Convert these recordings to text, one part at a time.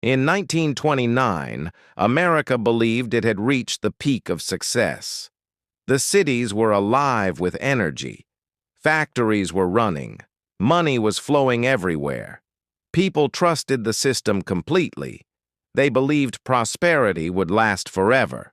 In 1929, America believed it had reached the peak of success. The cities were alive with energy. Factories were running. Money was flowing everywhere. People trusted the system completely. They believed prosperity would last forever.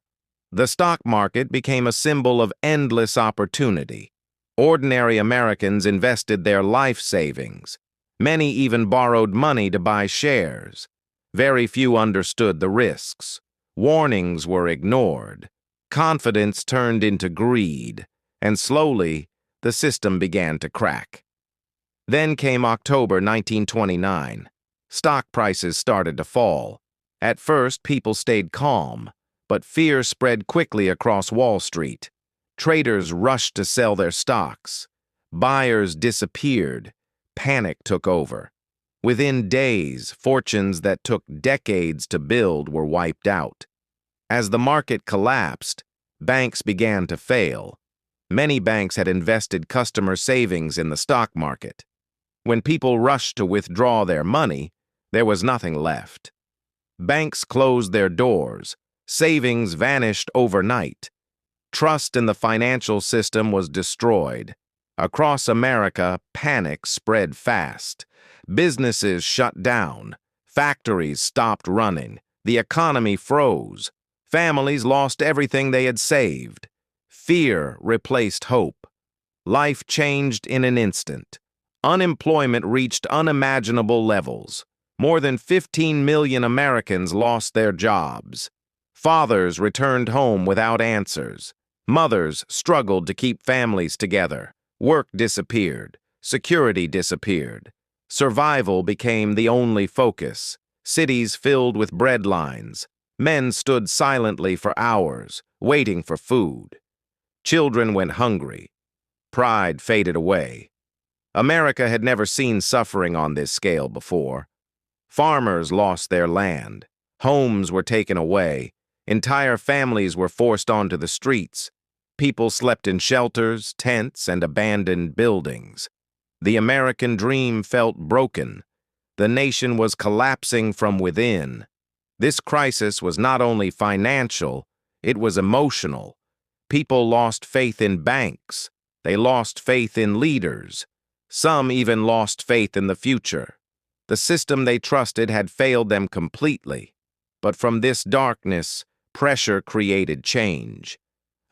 The stock market became a symbol of endless opportunity. Ordinary Americans invested their life savings. Many even borrowed money to buy shares. Very few understood the risks. Warnings were ignored. Confidence turned into greed, and slowly, the system began to crack. Then came October 1929. Stock prices started to fall. At first, people stayed calm, but fear spread quickly across Wall Street. Traders rushed to sell their stocks. Buyers disappeared. Panic took over. Within days, fortunes that took decades to build were wiped out. As the market collapsed, banks began to fail. Many banks had invested customer savings in the stock market. When people rushed to withdraw their money, there was nothing left. Banks closed their doors. Savings vanished overnight. Trust in the financial system was destroyed. Across America, panic spread fast. Businesses shut down. Factories stopped running. The economy froze. Families lost everything they had saved. Fear replaced hope. Life changed in an instant. Unemployment reached unimaginable levels. More than 15 million Americans lost their jobs. Fathers returned home without answers. Mothers struggled to keep families together. Work disappeared. Security disappeared. Survival became the only focus. Cities filled with bread lines. Men stood silently for hours, waiting for food. Children went hungry. Pride faded away. America had never seen suffering on this scale before. Farmers lost their land. Homes were taken away. Entire families were forced onto the streets. People slept in shelters, tents, and abandoned buildings. The American dream felt broken. The nation was collapsing from within. This crisis was not only financial, it was emotional. People lost faith in banks. They lost faith in leaders. Some even lost faith in the future. The system they trusted had failed them completely. But from this darkness, pressure created change.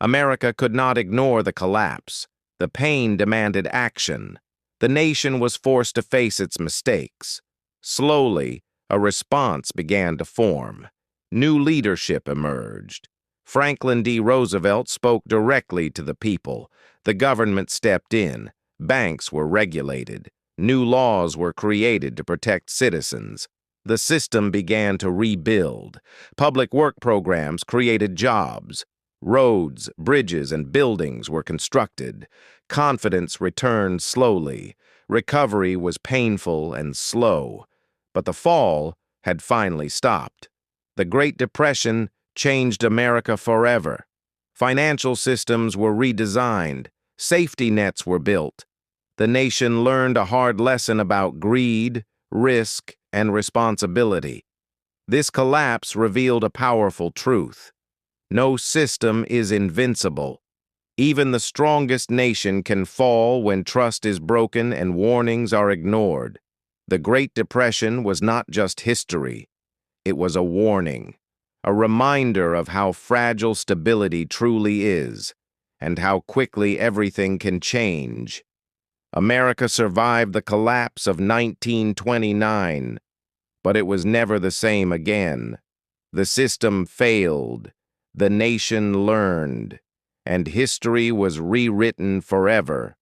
America could not ignore the collapse. The pain demanded action. The nation was forced to face its mistakes. Slowly, a response began to form. New leadership emerged. Franklin D. Roosevelt spoke directly to the people. The government stepped in. Banks were regulated. New laws were created to protect citizens. The system began to rebuild. Public work programs created jobs. Roads, bridges, and buildings were constructed. Confidence returned slowly. Recovery was painful and slow. But the fall had finally stopped. The Great Depression changed America forever. Financial systems were redesigned. Safety nets were built. The nation learned a hard lesson about greed, risk, and responsibility. This collapse revealed a powerful truth. No system is invincible. Even the strongest nation can fall when trust is broken and warnings are ignored. The Great Depression was not just history. It was a warning, a reminder of how fragile stability truly is, and how quickly everything can change. America survived the collapse of 1929, but it was never the same again. The system failed. The nation learned, and history was rewritten forever.